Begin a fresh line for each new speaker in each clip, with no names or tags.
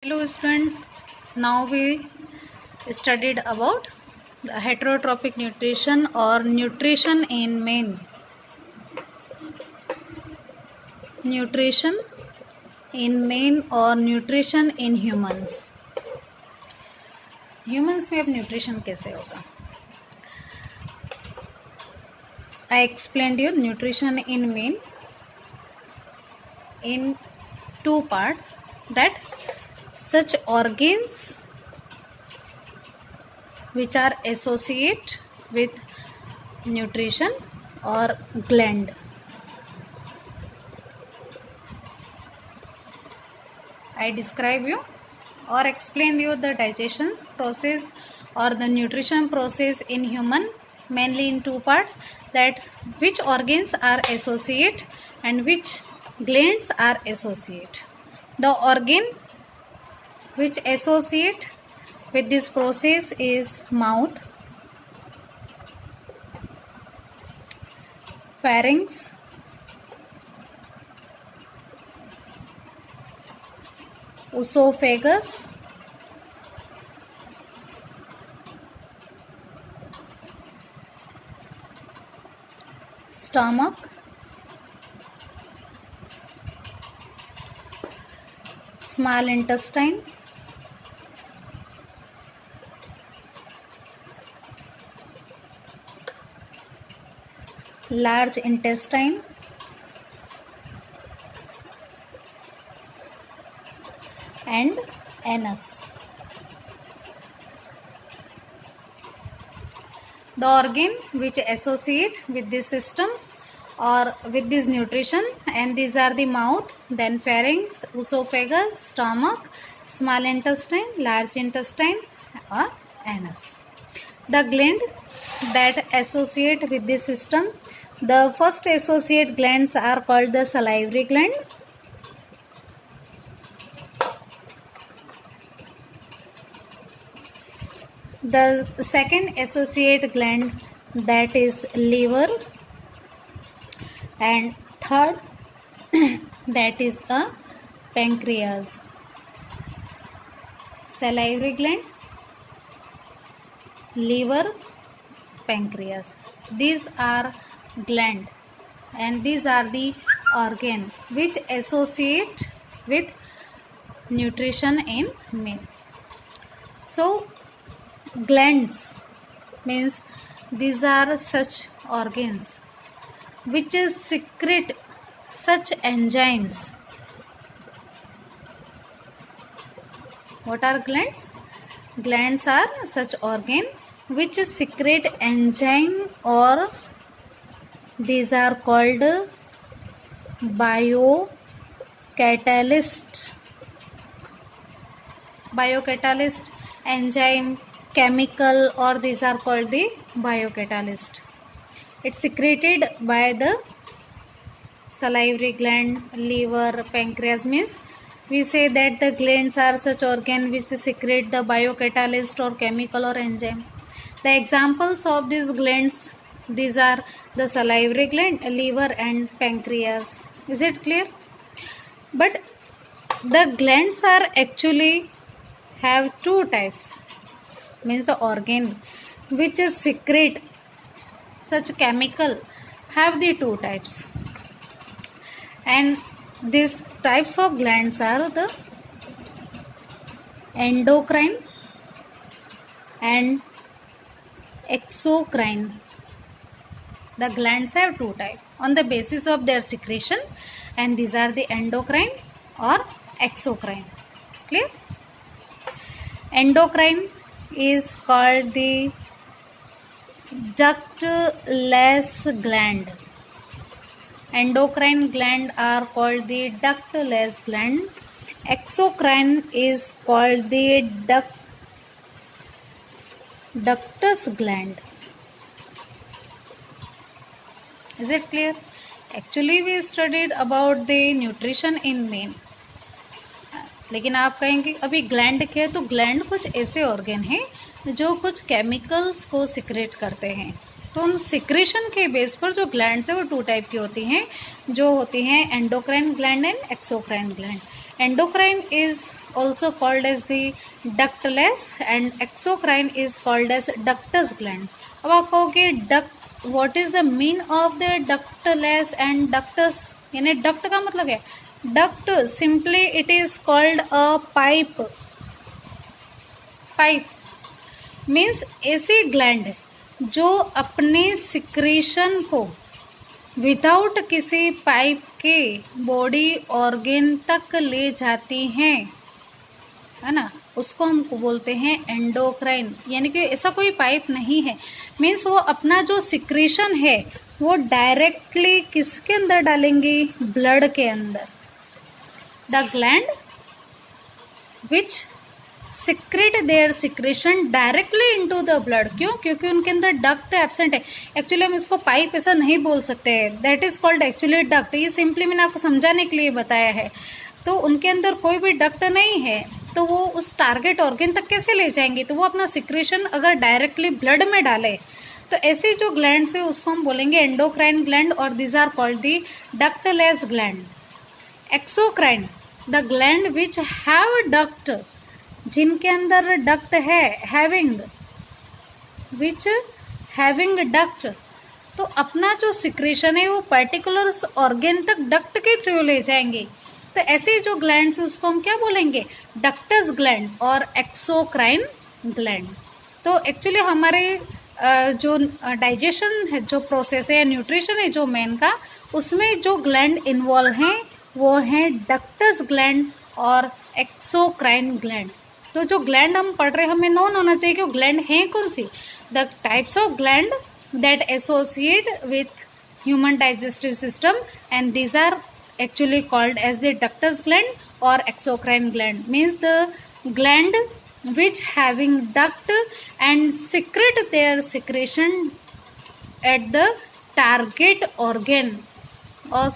Hello student, now we studied about the heterotrophic nutrition or nutrition in men. Nutrition in men or nutrition in humans. Humans में अब nutrition कैसे होगा? I explained you nutrition in men in two parts, that such organs which are associate with nutrition or gland. I describe you or explain you the digestion process or the nutrition process in human mainly in two parts, that which organs are associate and which glands are associate. The organ which associate with this process is mouth, pharynx, esophagus, stomach, small intestine, large intestine, and anus. The organ which associate with this system or with this nutrition, and these are the mouth, then pharynx, esophagus, stomach, small intestine, large intestine or anus. The gland that associate with this system, the first associate glands are called the salivary gland. The second associate gland, that is liver, and third that is a pancreas. Salivary gland, liver, pancreas. These are gland and these are the organ which associate with nutrition in men. So glands means these are such organs which secrete such enzymes. What are glands? Glands are such organ which secrete enzyme, or these are called biocatalyst. Biocatalyst, enzyme, chemical, or these are called the biocatalyst. It's secreted by the salivary gland, liver, pancreas. Means we say that the glands are such organ which secrete the biocatalyst or chemical or enzyme. The examples of these glands, these are the salivary gland, liver and pancreas. Is it clear? But the glands are actually have two types. Means the organ which secrete such chemical have the two types, and these types of glands are the endocrine and exocrine. The glands have two types on the basis of their secretion, and these are the endocrine or exocrine. Clear? Endocrine is called the ductless gland. Endocrine gland are called the ductless gland. Exocrine is called the ductus gland. Is it clear? Actually we studied about the nutrition in men. लेकिन आप कहेंगे अभी gland क्या है, तो gland कुछ ऐसे organ हैं जो कुछ केमिकल्स को सिक्रेट करते हैं। तो उन सिक्रेशन के बेस पर जो ग्लैंड्स है वो टू टाइप की होती हैं, जो होती हैं endocrine gland and exocrine gland. Endocrine is also called as the ductless and exocrine is called as ductus gland. अब आप कहोगे duct, what is the mean of the ductless and ductus, यानी डक्ट का मतलब है duct, simply it is called a pipe. Pipe means ऐसी gland जो अपने सिक्रीशन को विदाउट किसी पाइप के बॉडी ऑर्गेन तक ले जाती हैं, है ना, उसको हम बोलते हैं एंडोक्राइन. यानी कि ऐसा कोई पाइप नहीं है, मीन्स वो अपना जो सिक्रीशन है वो डायरेक्टली किसके अंदर डालेंगी, ब्लड के अंदर. The gland which secrete their secretion directly into the blood. क्यों? क्योंकि उनके अंदर डक्ट एब्सेंट है. एक्चुअली हम इसको पाइप ऐसा नहीं बोल सकते, that is called actually duct. ये सिंपली मैंने आपको समझाने के लिए बताया है. तो उनके अंदर कोई भी डक्ट नहीं है तो वो उस टारगेट ऑर्गन तक कैसे ले जाएंगे. तो वो अपना सिक्रेशन अगर डायरेक्टली ब्लड में डाले तो ऐसी जो ग्लैंड है उसको हम बोलेंगे एंडोक्राइन ग्लैंड, और this are called the ductless gland. Exocrine the gland which have duct, जिनके अंदर डक्ट है, हैविंग, विच हैविंग डक्ट, तो अपना जो सिक्रेशन है वो पर्टिकुलर ऑर्गेन तक डक्ट के थ्रू ले जाएंगे. तो ऐसी जो ग्लैंड्स है उसको हम क्या बोलेंगे, डक्टस ग्लैंड और एक्सोक्राइन ग्लैंड. तो एक्चुअली हमारे जो डाइजेशन है, जो प्रोसेस है, न्यूट्रिशन है जो मेन का, उसमें जो ग्लैंड इन्वॉल्व हैं वो हैं डक्टस ग्लैंड और एक्सोक्राइन ग्लैंड. तो जो ग्लैंड हम पढ़ रहे हैं हमें नोन होना चाहिए कि वो ग्लैंड हैं कौन सी. The types of gland that associate with human digestive system, and these are actually called as the ductus gland or exocrine gland. Means the gland which having duct and secrete their secretion at the target organ or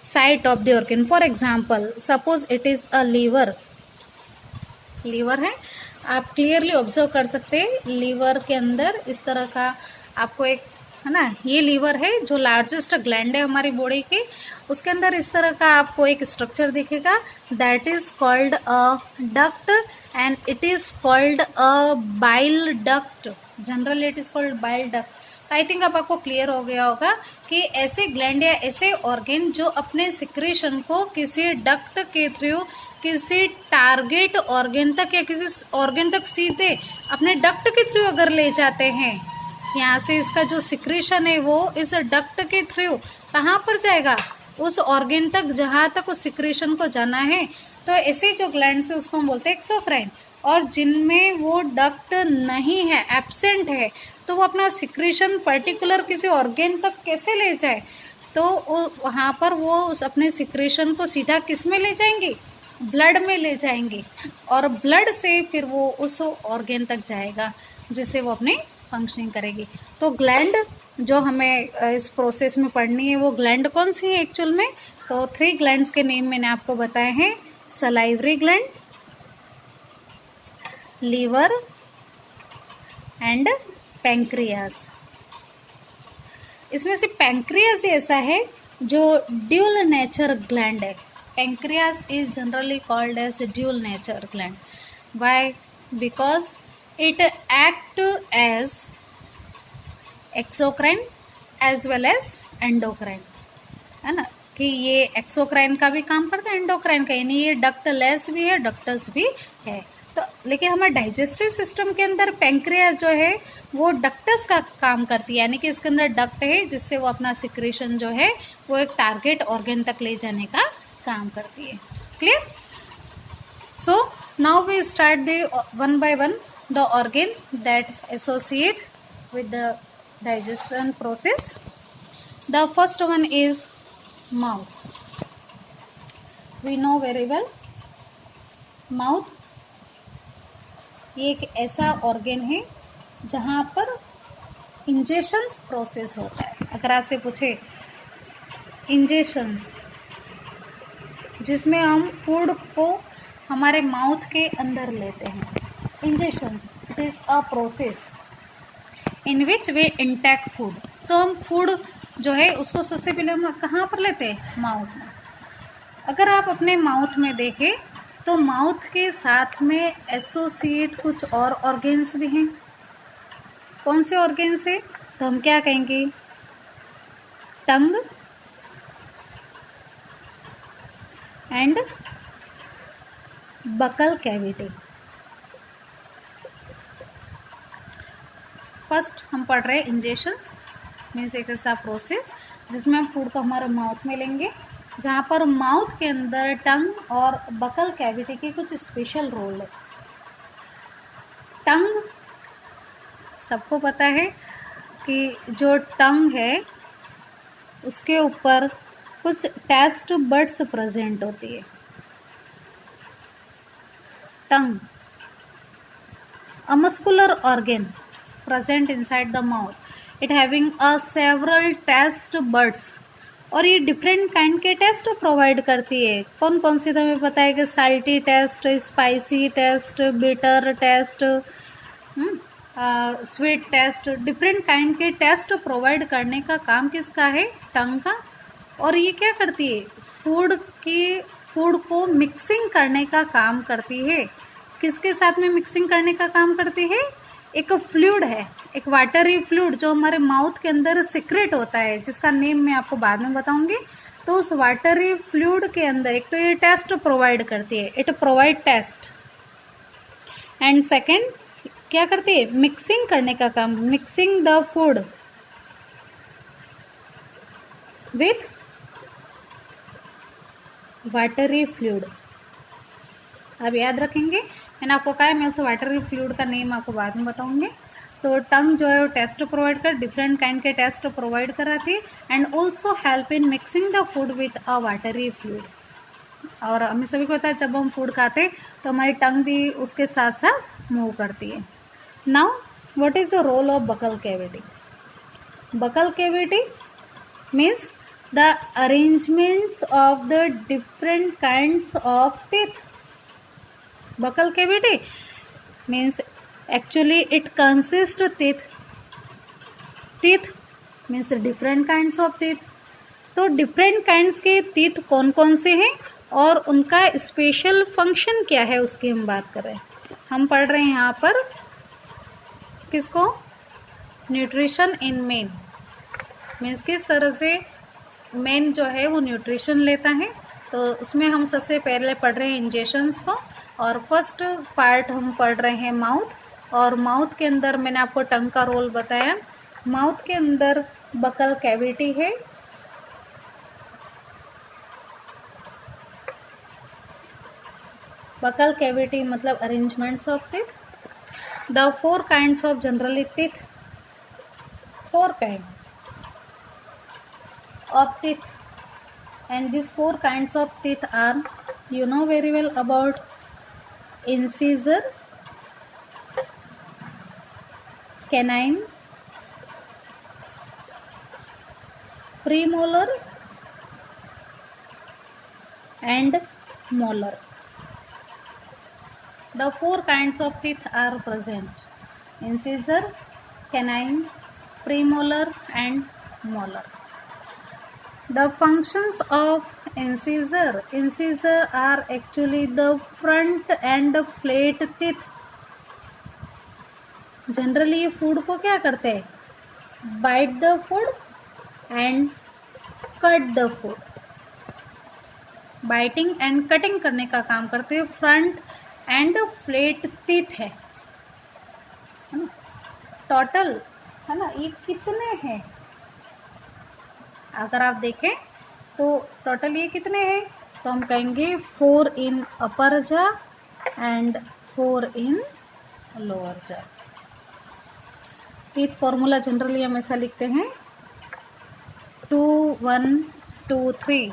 site of the organ. For example, suppose it is a liver. Liver है, आप clearly observe कर सकते हैं liver के अंदर इस तरह का आपको एक, है ना, ये लीवर है जो लार्जेस्ट ग्लैंड है हमारी बॉडी के, उसके अंदर इस तरह का आपको एक स्ट्रक्चर दिखेगा, that is called a duct and it is called a bile duct. Generally it is called bile duct. I think अब आपको क्लियर हो गया होगा कि ऐसे ग्लैंड या ऐसे ऑर्गेन जो अपने सिक्रेशन को किसी डक्ट के थ्रू किसी टारगेट ऑर्गेन तक या किसी ऑर्गेन तक सीधे अपने डक्ट के थ्रू अगर ले जाते हैं, यहाँ से इसका जो सिक्रेशन है वो इस डक्ट के थ्रू कहाँ पर जाएगा, उस ऑर्गेन तक जहाँ तक उस सिक्रेशन को जाना है. तो ऐसे जो ग्लैंड्स है उसको हम बोलते हैं एक्सोक्राइन. और जिनमें वो डक्ट नहीं है, एब्सेंट है, तो वो अपना सिक्रेशन पर्टिकुलर किसी ऑर्गेन तक कैसे ले जाए, तो वहाँ पर वो उस अपने सिक्रेशन को सीधा किस में ले जाएंगे, ब्लड में ले जाएंगे, और ब्लड से फिर वो उस ऑर्गेन तक जाएगा जिससे वो अपने फंक्शनिंग करेगी. तो ग्लैंड जो हमें इस प्रोसेस में पढ़नी है वो ग्लैंड कौन सी है एक्चुअल में, तो 3 ग्लैंड्स के नेम मैंने आपको बताए हैं, salivary gland, liver and pancreas. इसमें से पैंक्रियास ऐसा है जो ड्यूल नेचर ग्लैंड है. Pancreas is generally called as dual nature gland. Why? Because it act as exocrine as well as endocrine, है ना, कि ये एक्सोक्राइन का भी काम करता है, एंडोक्राइन का, यानी ये डक्टलेस भी है, डक्टस भी है. तो लेकिन हमारे डाइजेस्टिव सिस्टम के अंदर पैंक्रियास जो है वो डक्टस का काम करती है, यानी कि इसके अंदर डक्ट है जिससे वो अपना सिक्रेशन जो है वो एक टारगेट ऑर्गन तक ले जाने का काम करती है. Clear? So now we start the one by one the organ that associate with the digestion process. The first one is mouth. We know very well mouth ये एक ऐसा ऑर्गन है जहाँ पर इंजेशंस प्रोसेस होता है. अगर आपसे पूछे इंजेशंस, जिसमें हम फूड को हमारे माउथ के अंदर लेते हैं, ingestion, it is a process in which way intake food. तो हम फूड जो है उसको सबसे पहले हम कहाँ पर लेते हैं, माउथ में. अगर आप अपने माउथ में देखें तो माउथ के साथ में एसोसिएट कुछ और ऑर्गेन्स भी हैं। कौन से ऑर्गेन्स है? तो हम क्या कहेंगे? Tongue and buccal cavity. First हम पढ़ रहे हैं इंजेशंस, मीन्स एक ऐसा प्रोसेस जिसमें हम फूड को हमारे माउथ में लेंगे, जहाँ पर माउथ के अंदर टंग और बकल कैविटी के कुछ स्पेशल रोल है। टंग, सबको पता है कि जो टंग है उसके ऊपर कुछ टेस्ट बड्स प्रेजेंट होती है। टंग, a muscular organ present inside the mouth, it having a several taste buds, और ये डिफरेंट काइंड के टेस्ट प्रोवाइड करती है। कौन कौन सी? तो हमें पता है कि salty taste, spicy taste, bitter taste, sweet taste, different kind के टेस्ट प्रोवाइड करने का काम किसका है? टंग का। और ये क्या करती है? फूड को मिक्सिंग करने का काम करती है। किसके साथ में मिक्सिंग करने का काम करती है? एक फ्लूइड है, एक वाटरी फ्लूइड जो हमारे माउथ के अंदर सिक्रेट होता है, जिसका नेम मैं आपको बाद में बताऊंगी। तो उस वाटरी फ्लूइड के अंदर एक तो ये टेस्ट प्रोवाइड करती है, it provide taste, and second क्या करती है? मिक्सिंग करने का काम, mixing the food with watery fluid. अब याद रखेंगे, मैंने आपको कहा है मैं उस वाटरी फ्लूइड का नेम आपको बाद में बताऊंगी। तो टंग जो है वो टेस्ट प्रोवाइड कर, डिफरेंट काइंड के टेस्ट प्रोवाइड कराती है, and also help in mixing the food with a watery fluid. और हमें सभी को पता है जब हम फूड खाते हैं तो हमारी टंग भी उसके साथ साथ मूव करती है। Now what is the role of buccal cavity? Buccal cavity means the arrangements of the different kinds of teeth. Buccal cavity means actually it consists of teeth. Teeth means different kinds of teeth. तो different kinds के teeth कौन कौन से हैं और उनका special function क्या है उसकी हम बात कर रहे हैं। हम पढ़ रहे हैं यहाँ पर किसको? न्यूट्रिशन इन मेन, मीन्स किस तरह से मेन जो है वो न्यूट्रिशन लेता है। तो उसमें हम सबसे पहले पढ़ रहे हैं इंजेशंस को, और फर्स्ट पार्ट हम पढ़ रहे हैं माउथ। और माउथ के अंदर मैंने आपको टंग का रोल बताया। माउथ के अंदर बकल कैविटी है, बकल कैविटी मतलब arrangements of teeth. The 4 kinds of generally teeth, 4 kind of teeth, and these 4 kinds of teeth are, you know very well about incisor, canine, premolar and molar. The 4 kinds of teeth are present: incisor, canine, premolar and molar. The functions of incisor are actually the front and flat teeth. जनरली ये food को क्या करते हैं? Bite the food and cut the food, biting and cutting करने का काम करते हैं। फ्रंट एंड फ्लैट टीथ है ना, टोटल है ना, ये कितने हैं? अगर आप देखें तो टोटल ये कितने हैं? तो हम कहेंगे 4 इन अपर जा एंड 4 इन लोअर जा। टीथ फॉर्मूला जनरली हम ऐसा लिखते हैं 2 1 2 3,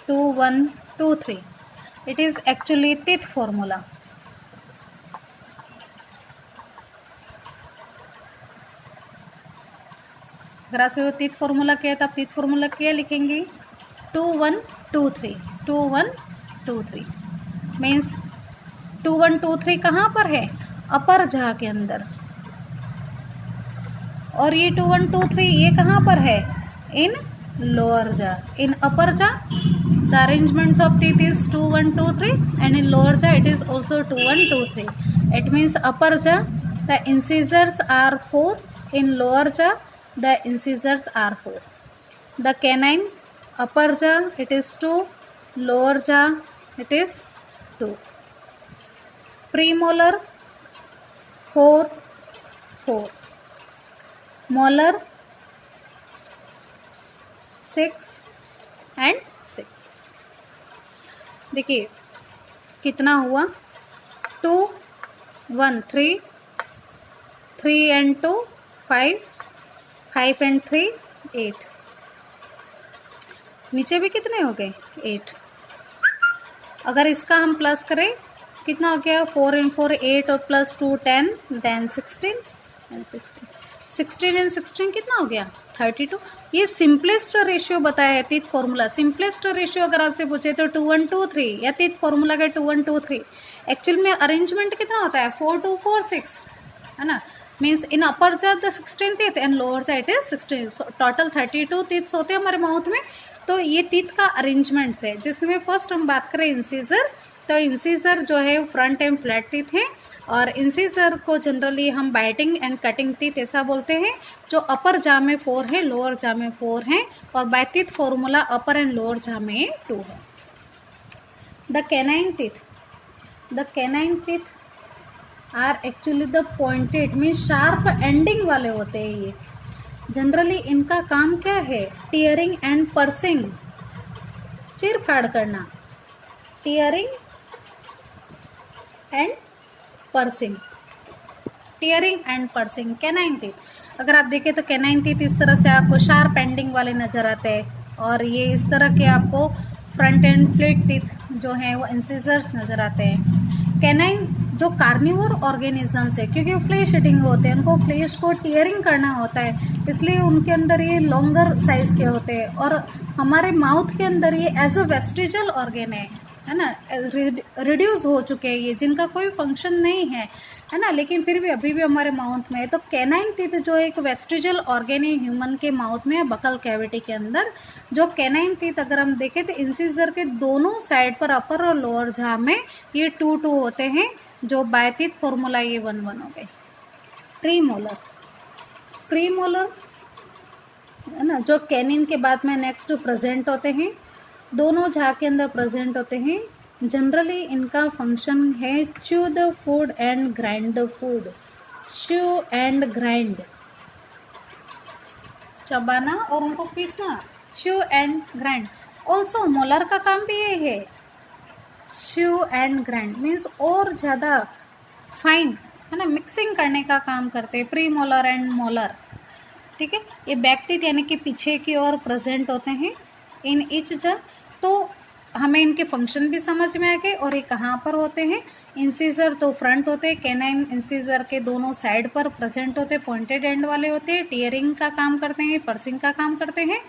2 1 2 3। It is actually teeth formula. अगर आपसे टीथ फॉर्मूला क्या है तो आप टीथ फॉर्मूला क्या लिखेंगे? 2 1 2 3, 2 1 2 3 मीन्स 2 1 2 3 कहाँ पर है? अपर जा के अंदर। और ये 2 1 2 3 ये कहाँ पर है? इन लोअर जा। इन अपर जा the arrangements of teeth is 2 1 2 3, and in lower jaw it is also 2 1 2 3. It means upper jaw the incisors are 4, in lower jaw the incisors are 4. The canine upper jaw it is 2, lower jaw it is 2. Premolar 4 4, molar 6 and 6. देखिए कितना हुआ, 2 1 3, 3 and 2 5, 5 and 3 8. नीचे भी कितने हो गए 8. अगर इसका हम प्लस करें कितना हो गया, 4 and 4 8 और प्लस 2 10, देन 16 and 16 and 16 कितना हो गया 32. ये सिंपलेस्ट रेशियो बताया है टीथ फॉर्मूला. सिंपलेस्ट रेशियो अगर आपसे पूछे तो 2 1 2 3 या टीथ फॉर्मूला का 2 1 2 3. एक्चुअल में अरेंजमेंट कितना होता है 4 2 4 6 है ना. मीन्स इन अपर जा द 16 टीथ एंड लोअर जा it is 16. So total 32 teeths होते हैं हमारे माउथ में. तो ये टीथ का अरेंजमेंट्स है, जिसमें फर्स्ट हम बात करें इंसीजर. तो इंसीजर जो है फ्रंट एंड फ्लैट टीथ है, और इंसीजर को जनरली हम बाइटिंग एंड कटिंग टीथ ऐसा बोलते हैं. जो अपर जा में 4 है, लोअर जा में 4 है, और by teeth formula upper and lower jaw में 2 है. The canine teeth are actually the pointed means sharp ending वाले होते हैं. ये जनरली इनका काम क्या है, टीयरिंग एंड पर्सिंग, चीर फाड़ करना, tearing and pursuing, tearing and pursuing. Canine teeth अगर आप देखें तो कैनाइन टीथ इस तरह से आपको शार्प एंडिंग वाले नजर आते हैं, और ये इस तरह के आपको फ्रंट एंड फ्लैट टीथ जो हैं वो इंसिजर्स नजर आते हैं. कैनाइन जो कार्निवोर ऑर्गेनिजम्स है, क्योंकि वो फ्लेश ईटिंग होते हैं, उनको फ्लेश को टीयरिंग करना होता है, इसलिए उनके अंदर ये लॉन्गर साइज के होते हैं. और हमारे माउथ के अंदर ये एज अ वेस्टिजल ऑर्गेन है ना, रिड्यूस हो चुके हैं ये, जिनका कोई फंक्शन नहीं है ना, लेकिन फिर भी अभी भी हमारे माउथ में है. तो कैनाइन टीथ जो एक वेस्टिजल ऑर्गेन है ह्यूमन के माउथ में, बकल कैविटी के अंदर. जो कैनाइन टीथ अगर हम देखें तो इंसिजर के दोनों साइड पर अपर और लोअर जा में ये 2 2 होते हैं, जो बाय टीथ फॉर्मूला ये 1 1 हो गए. प्रीमोलर है ना, जो कैनिन के बाद में नेक्स्ट प्रेजेंट होते हैं, दोनों जा के अंदर प्रेजेंट होते हैं. जनरली इनका फंक्शन है chew the food and grind the food. Chew and grind, चबाना और उनको पीसना, chew and grind. Also molar का काम भी ये है, च्यू एंड ग्राइंड मीन्स और ज़्यादा फाइन है ना, मिक्सिंग करने का काम करते हैं. प्री मोलर एंड मोलर, ठीक है. ये बैक टीथ यानी कि पीछे की ओर प्रेजेंट होते हैं इन ईच जा. तो हमें इनके फंक्शन भी समझ में आ गए, और ये कहाँ पर होते हैं. इंसीजर तो फ्रंट होते हैं, कैनाइन इंसीजर के दोनों साइड पर प्रेजेंट होते हैं, पॉइंटेड एंड वाले होते हैं, टीयरिंग का काम करते हैं, पर्सिंग का काम करते हैं.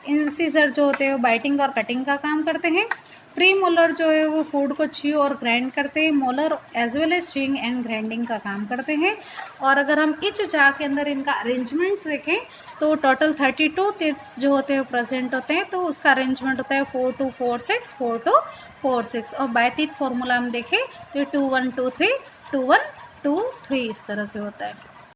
इंसीजर जो होते हैं वो बाइटिंग और कटिंग का काम करते हैं. प्री मोलर जो है वो फूड को च्यू और ग्राइंड करते हैं. Molar as well as chewing and grinding का काम करते हैं. और अगर हम इच जा के अंदर इनका अरेंजमेंट्स देखें तो टोटल 32 टीथ्स जो होते हैं प्रेजेंट होते हैं. तो उसका अरेंजमेंट होता है 4 2 4 6, 4 2 4 6. और बाय टीथ फॉर्मूला हम देखें तो 2 1 2 3, 2 1 2 3 इस तरह से होता है.